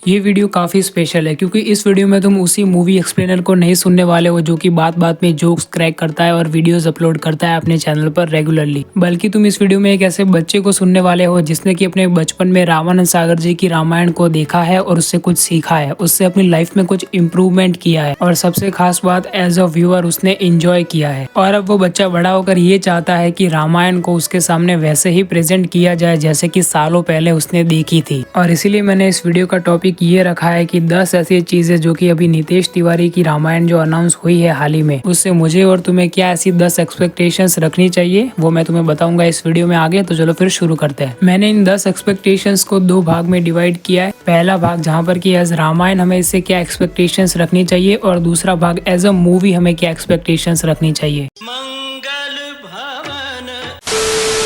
ये वीडियो काफी स्पेशल है क्योंकि इस वीडियो में तुम उसी मूवी एक्सप्लेनर को नहीं सुनने वाले हो जो कि बात बात में जोक्स क्रैक करता है और वीडियोस अपलोड करता है अपने चैनल पर रेगुलरली, बल्कि तुम इस वीडियो में एक ऐसे बच्चे को सुनने वाले हो जिसने कि अपने बचपन में रामानंद सागर जी की रामायण को देखा है और उससे कुछ सीखा है, उससे अपनी लाइफ में कुछ इम्प्रूवमेंट किया है और सबसे खास बात एज अ व्यूअर उसने एंजॉय किया है। और अब वो बच्चा बड़ा होकर ये चाहता है कि रामायण को उसके सामने वैसे ही प्रेजेंट किया जाए जैसे कि सालों पहले उसने देखी थी। और इसीलिए मैंने इस वीडियो का टॉपिक ये रखा है कि 10 ऐसी चीजें जो कि अभी नितेश तिवारी की रामायण जो अनाउंस हुई है हाल ही में, उससे मुझे और तुम्हें क्या ऐसी 10 एक्सपेक्टेशंस रखनी चाहिए वो मैं तुम्हें बताऊंगा इस वीडियो में आगे। तो चलो फिर शुरू करते हैं। मैंने इन 10 एक्सपेक्टेशंस को 2 भाग में डिवाइड किया है। पहला भाग जहाँ पर कि एज रामायण हमें इससे क्या एक्सपेक्टेशंस रखनी चाहिए और दूसरा भाग एज अ मूवी हमें क्या एक्सपेक्टेशंस रखनी चाहिए।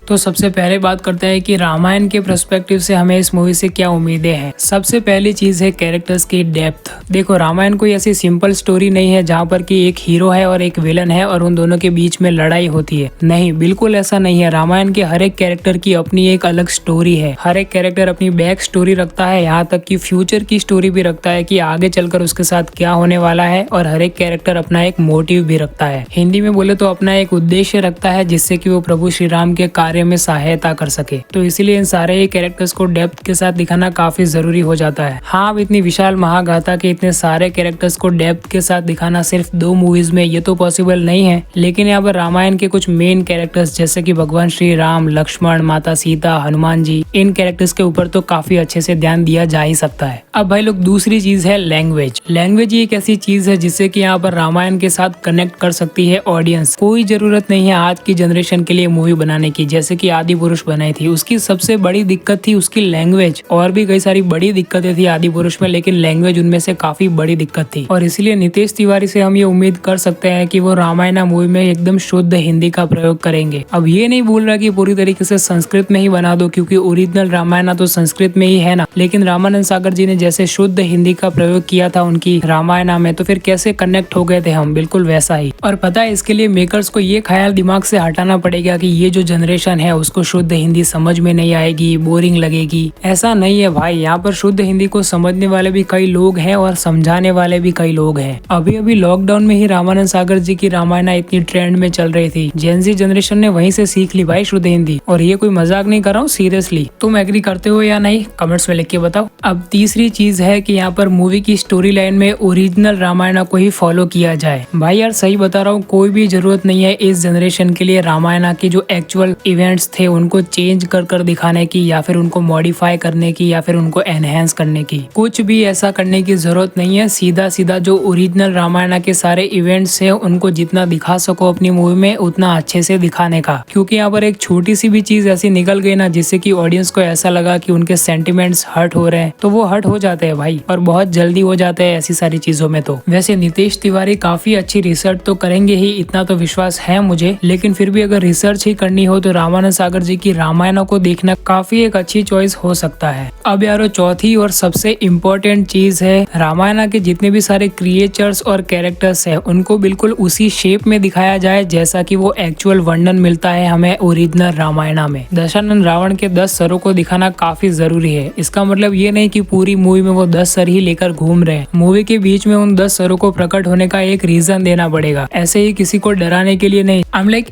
तो सबसे पहले बात करते हैं कि रामायण के पर्सपेक्टिव से हमें इस मूवी से क्या उम्मीदें हैं। सबसे पहली चीज है कैरेक्टर्स की डेप्थ। देखो रामायण कोई ऐसी सिंपल स्टोरी नहीं है जहाँ पर कि एक हीरो है और एक विलन है और उन दोनों के बीच में लड़ाई होती है। नहीं, बिल्कुल ऐसा नहीं है। रामायण के हर एक कैरेक्टर की अपनी एक अलग स्टोरी है। हर एक कैरेक्टर अपनी बैक स्टोरी रखता है, यहाँ तक कि फ्यूचर की स्टोरी भी रखता है कि आगे चलकर उसके साथ क्या होने वाला है। और हर एक कैरेक्टर अपना एक मोटिव भी रखता है। हिंदी में बोले तो अपना एक उद्देश्य रखता है जिससे कि वो प्रभु श्री राम के कार्य में सहायता कर सके। तो इसीलिए इन सारे कैरेक्टर्स को डेप्थ के साथ दिखाना काफी जरूरी हो जाता है। हाँ, अब इतनी विशाल महागाथा के इतने सारे कैरेक्टर्स को डेप्थ के साथ दिखाना सिर्फ 2 मूवीज में ये तो पॉसिबल नहीं है, लेकिन यहाँ पर रामायण के कुछ मेन कैरेक्टर्स जैसे कि भगवान श्री राम, लक्ष्मण, माता सीता, हनुमान जी, इन कैरेक्टर्स के ऊपर तो काफी अच्छे से ध्यान दिया जा ही सकता है। अब भाई लोग दूसरी चीज है लैंग्वेज। लैंग्वेज एक ऐसी चीज है जिससे कि यहाँ पर रामायण के साथ कनेक्ट कर सकती है ऑडियंस। कोई जरूरत नहीं है आज की जनरेशन के लिए मूवी बनाने की जैसे कि आदि पुरुष बनाई थी। उसकी सबसे बड़ी दिक्कत थी उसकी लैंग्वेज। और भी कई सारी बड़ी दिक्कतें थी आदि पुरुष में, लेकिन लैंग्वेज उनमें से काफी बड़ी दिक्कत थी। और इसलिए नितेश तिवारी से हम ये उम्मीद कर सकते हैं कि वो रामायण मूवी में एकदम शुद्ध हिंदी का प्रयोग करेंगे। अब ये नहीं बोल रहा कि पूरी तरीके से संस्कृत में ही बना दो क्योंकि ओरिजिनल रामायण तो संस्कृत में ही है ना, लेकिन रामानंद सागर जी ने जैसे शुद्ध हिंदी का प्रयोग किया था उनकी रामायण में, तो फिर कैसे कनेक्ट हो गए थे हम, बिल्कुल वैसा ही। और पता है इसके लिए मेकर्स को ये ख्याल दिमाग से हटाना पड़ेगा कि ये जो जनरेशन है उसको शुद्ध हिंदी समझ में नहीं आएगी, बोरिंग लगेगी। ऐसा नहीं है भाई, यहाँ पर शुद्ध हिंदी को समझने वाले भी कई लोग हैं और समझाने वाले भी कई लोग हैं। अभी अभी लॉकडाउन में ही रामानंद सागर जी की रामायण इतनी ट्रेंड में चल रही थी, जेनजी जनरेशन ने वहीं से सीख ली भाई शुद्ध हिंदी। और ये कोई मजाक नहीं कर रहा हूँ, सीरियसली। तुम एग्री करते हो या नहीं कमेंट्स में लिख के बताओ। अब तीसरी चीज है कि यहाँ पर मूवी की स्टोरी लाइन में ओरिजिनल रामायण को ही फॉलो किया जाए। भाई यार सही बता रहा हूँ, कोई भी जरूरत नहीं है इस जनरेशन के लिए रामायण के जो एक्चुअल इवेंट्स थे उनको चेंज कर दिखाने की या फिर उनको मॉडिफाई करने की या फिर उनको एनहेंस करने की। कुछ भी ऐसा करने की जरूरत नहीं है। सीधा सीधा जो ओरिजिनल रामायण के सारे इवेंट्स है उनको जितना दिखा सको अपनी मूवी में उतना अच्छे से दिखाने का। क्योंकि यहाँ पर एक छोटी सी भी चीज ऐसी निकल गई ना जिससे कि ऑडियंस को ऐसा लगा कि उनके सेंटिमेंट्स हर्ट हो रहे हैं, तो वो हर्ट हो जाते हैं भाई, और बहुत जल्दी हो जाते हैं ऐसी सारी चीजों में। तो वैसे नितेश तिवारी काफी अच्छी रिसर्च तो करेंगे ही, इतना तो विश्वास है मुझे, लेकिन फिर भी अगर रिसर्च ही करनी हो तो रामानंद सागर जी की रामायण को देखना काफी एक अच्छी चॉइस हो सकता है। अब यारो चौथी और सबसे इम्पोर्टेंट चीज है, रामायण के जितने भी सारे क्रिएचर्स और कैरेक्टर्स है उनको बिल्कुल उसी शेप में दिखाया जाए जैसा कि वो एक्चुअल वर्णन मिलता है हमें ओरिजिनल रामायण में। दशानन रावण के 10 सरों को दिखाना काफी जरूरी है। इसका मतलब ये नहीं कि पूरी मूवी में वो 10 सर ही लेकर घूम रहे हैं। मूवी के बीच में उन 10 सरों को प्रकट होने का एक रीजन देना पड़ेगा, ऐसे ही किसी को डराने के लिए नहीं।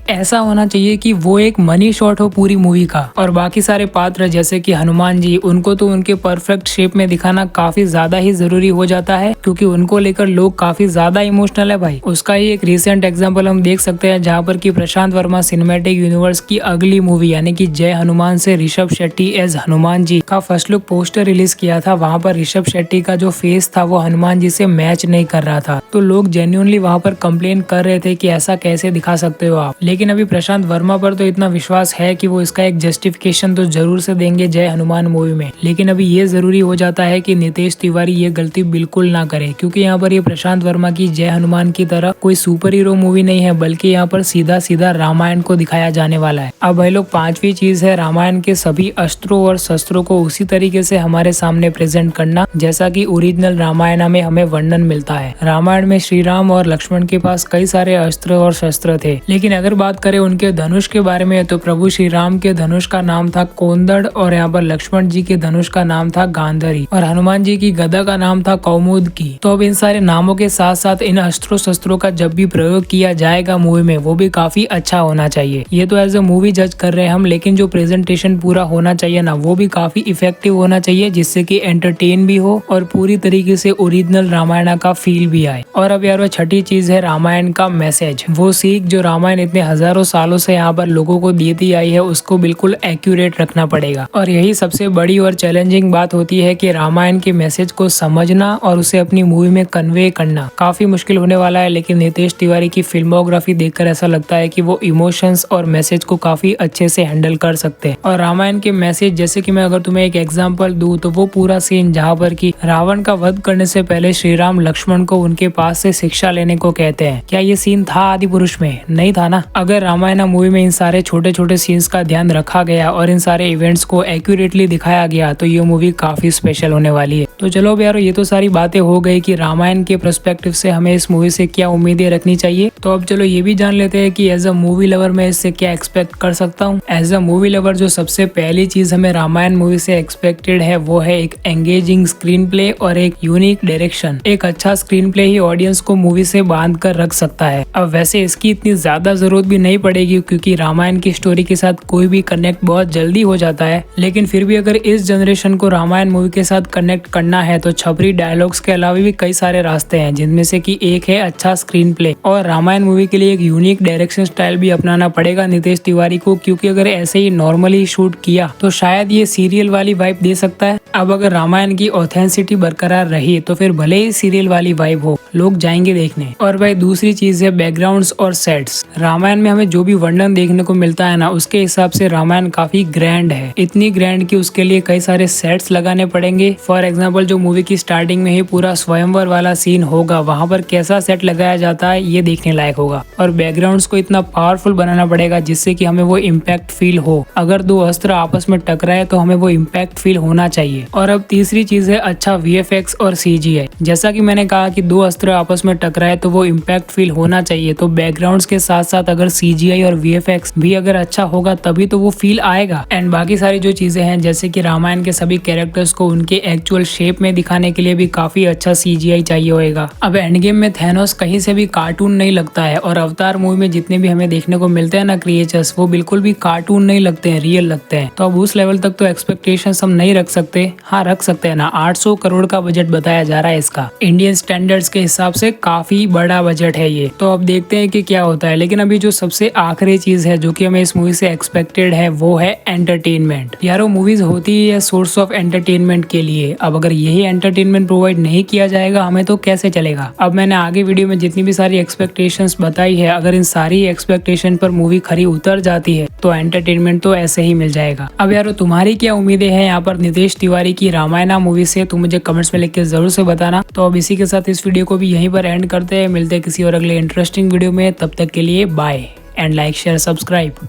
ऐसा होना चाहिए कि वो एक मनी शॉट हो पूरी मूवी का। और बाकी सारे पात्र जैसे कि हनुमान जी, उनको तो उनके परफेक्ट शेप में दिखाना काफी ज्यादा ही जरूरी हो जाता है क्योंकि उनको लेकर लोग काफी ज्यादा इमोशनल है भाई। उसका ही एक रिसेंट एग्जांपल हम देख सकते हैं जहां पर कि प्रशांत वर्मा सिनेमैटिक यूनिवर्स की अगली मूवी यानी कि जय हनुमान से ऋषभ शेट्टी एज हनुमान जी का फर्स्ट लुक पोस्टर रिलीज किया था। वहाँ पर ऋषभ शेट्टी का जो फेस था वो हनुमान जी से मैच नहीं कर रहा था, तो लोग जेन्युइनली वहाँ पर कंप्लेन कर रहे थे कि ऐसा कैसे दिखा सकते हो आप। लेकिन अभी प्रशांत वर्मा पर तो इतना विश्वास है कि वो इसका एक जस्टिफिकेशन तो जरूर से देंगे जय हनुमान मूवी में। लेकिन अभी ये जरूरी हो जाता है कि नितेश तिवारी ये गलती बिल्कुल ना करे क्योंकि यहाँ पर ये प्रशांत वर्मा की जय हनुमान की तरह कोई सुपर हीरो मूवी नहीं है, बल्कि यहाँ पर सीधा सीधा रामायण को दिखाया जाने वाला है। अब भाई लोग पांचवी चीज है रामायण के सभी अस्त्रों और शस्त्रों को उसी तरीके से हमारे सामने प्रेजेंट करना जैसा कि ओरिजिनल रामायण में हमें वर्णन मिलता है। रामायण में श्री राम और लक्ष्मण के पास कई सारे अस्त्र और शस्त्र थे, लेकिन अगर बात करें उनके धनुष के बारे में तो प्रभु श्री राम के धनुष का नाम था कोंदड़ और यहाँ पर लक्ष्मण जी के धनुष का नाम था गांधारी और हनुमान जी की गदा का नाम था कौमुदकी। तो अब इन सारे नामों के साथ साथ इन अस्त्रों शस्त्रों का जब भी प्रयोग किया जाएगा मूवी में वो भी काफी अच्छा होना चाहिए। ये तो एज अ मूवी जज कर रहे हैं हम, लेकिन जो प्रेजेंटेशन पूरा होना चाहिए ना वो भी काफी इफेक्टिव होना चाहिए, जिससे कि एंटरटेन भी हो और पूरी तरीके से ओरिजिनल रामायण का फील भी आए। और अब यार वो छठी चीज है रामायण का मैसेज, वो सीख जो रामायण इतने हजारों सालों से यहाँ पर लोगों को देती आई है उसको बिल्कुल एक्यूरेट रखना पड़ेगा। और यही सबसे बड़ी और चैलेंजिंग बात होती है कि रामायण के मैसेज को समझना और उसे अपनी मूवी में कन्वे करना काफी मुश्किल होने वाला है। लेकिन नितेश तिवारी की फिल्मोग्राफी देखकर ऐसा लगता है कि वो इमोशंस और मैसेज को काफी अच्छे से हैंडल कर सकते हैं। और रामायण के मैसेज जैसे कि मैं अगर तुम्हें एक एग्जांपल दूं तो वो पूरा सीन जहाँ पर कि रावण का वध करने से पहले श्री राम लक्ष्मण को उनके पास से शिक्षा लेने को कहते हैं, क्या ये सीन था आदि पुरुष में? नहीं था ना। अगर रामायण मूवी में इन सारे छोटे छोटे सीन्स का ध्यान रखा गया और इन सारे इवेंट्स को एक्यूरेटली दिखाया गया तो ये मूवी काफी स्पेशल होने वाली है। तो चलो अब यार ये तो सारी बातें हो गई कि रामायण के पर्सपेक्टिव से हमें इस मूवी से क्या उम्मीदें रखनी चाहिए। तो अब चलो ये भी जान लेते हैं कि एज अ मूवी लवर मैं इससे क्या एक्सपेक्ट कर सकता हूँ। एज अ मूवी लवर जो सबसे पहली चीज हमें रामायण मूवी से एक्सपेक्टेड है वो है एक एंगेजिंग स्क्रीन प्ले और एक यूनिक डायरेक्शन। एक अच्छा स्क्रीन प्ले ही ऑडियंस को मूवी से बांध कर रख सकता है। अब वैसे इसकी इतनी ज्यादा जरूरत भी नहीं पड़ेगी क्योंकि रामायण की स्टोरी के साथ कोई भी कनेक्ट बहुत जल्दी हो जाता है, लेकिन फिर भी अगर इस जनरेशन को रामायण मूवी के साथ कनेक्ट करना है तो छपरी डायलॉग्स के अलावा भी कई सारे रास्ते हैं, जिनमें से कि एक है अच्छा स्क्रीन प्ले। और रामायण मूवी के लिए एक यूनिक डायरेक्शन स्टाइल भी अपनाना पड़ेगा नितेश तिवारी को, क्योंकि अगर ऐसे ही नॉर्मली शूट किया तो शायद ये सीरियल वाली वाइब दे सकता है। अब अगर रामायण की ऑथेंसिटी बरकरार रही तो फिर भले ही सीरियल वाली वाइब हो, लोग जाएंगे देखने। और भाई दूसरी चीज है बैकग्राउंड्स और सेट्स। रामायण में हमें जो भी वर्णन देखने को मिलता है ना उसके हिसाब से रामायण काफी ग्रैंड है, इतनी ग्रैंड कि उसके लिए कई सारे सेट्स लगाने पड़ेंगे। फॉर एग्जाम्पल जो मूवी की स्टार्टिंग में ही पूरा स्वयंवर वाला सीन होगा वहाँ पर कैसा सेट लगाया जाता है ये देखने लायक होगा। और बैकग्राउंड्स को इतना पावरफुल बनाना पड़ेगा जिससे कि हमें वो इम्पैक्ट फील हो। अगर दो अस्त्र आपस में टकराए तो हमें वो इम्पैक्ट फील होना चाहिए। और अब तीसरी चीज है अच्छा VFX और CGI। जैसा कि मैंने कहा कि दो अस्त्र आपस में टकराए तो वो इम्पैक्ट फील होना चाहिए, तो बैकग्राउंड्स के साथ साथ अगर CGI और VFX भी अगर अच्छा होगा तभी तो वो फील आएगा। एंड बाकी सारी जो चीजें हैं जैसे कि रामायण के सभी कैरेक्टर्स को उनके एक्चुअल शेप में दिखाने के लिए भी काफी अच्छा CGI चाहिए होगा। अब एंड गेम में थैनोस कहीं से भी कार्टून नहीं लगता है और अवतार मूवी में जितने भी हमें देखने को मिलते हैं ना क्रिएचर्स वो बिल्कुल भी कार्टून नहीं लगते हैं, रियल लगते हैं। तो अब उस लेवल तक तो एक्सपेक्टेशंस हम नहीं रख सकते। हाँ रख सकते हैं ना, 800 करोड़ का बजट बताया जा रहा है इसका। इंडियन स्टैंडर्ड्स के हिसाब से काफी बड़ा बजट है ये। तो अब देखते हैं कि क्या होता है। लेकिन अभी जो सबसे आखिरी चीज है जो कि हमें इस मूवी से एक्सपेक्टेड है वो है एंटरटेनमेंट। यारो मूवीज होती है सोर्स ऑफ एंटरटेनमेंट के लिए। अब अगर यही एंटरटेनमेंट प्रोवाइड नहीं किया जाएगा हमें तो कैसे चलेगा। अब मैंने आगे वीडियो में जितनी भी सारी एक्सपेक्टेशंस बताई है, अगर इन सारी एक्सपेक्टेशन पर मूवी खरी उतर जाती है तो एंटरटेनमेंट तो ऐसे ही मिल जाएगा। अब यारो तुम्हारी क्या उम्मीदें हैं यहाँ पर नितेश तिवारी की रामायण मूवी से, तुम मुझे कमेंट्स में लिख के जरूर से बताना। तो अब इसी के साथ इस वीडियो को भी यहीं पर एंड करते हैं। मिलते हैं किसी और अगले इंटरेस्टिंग वीडियो में, तब तक के लिए bye and like share subscribe.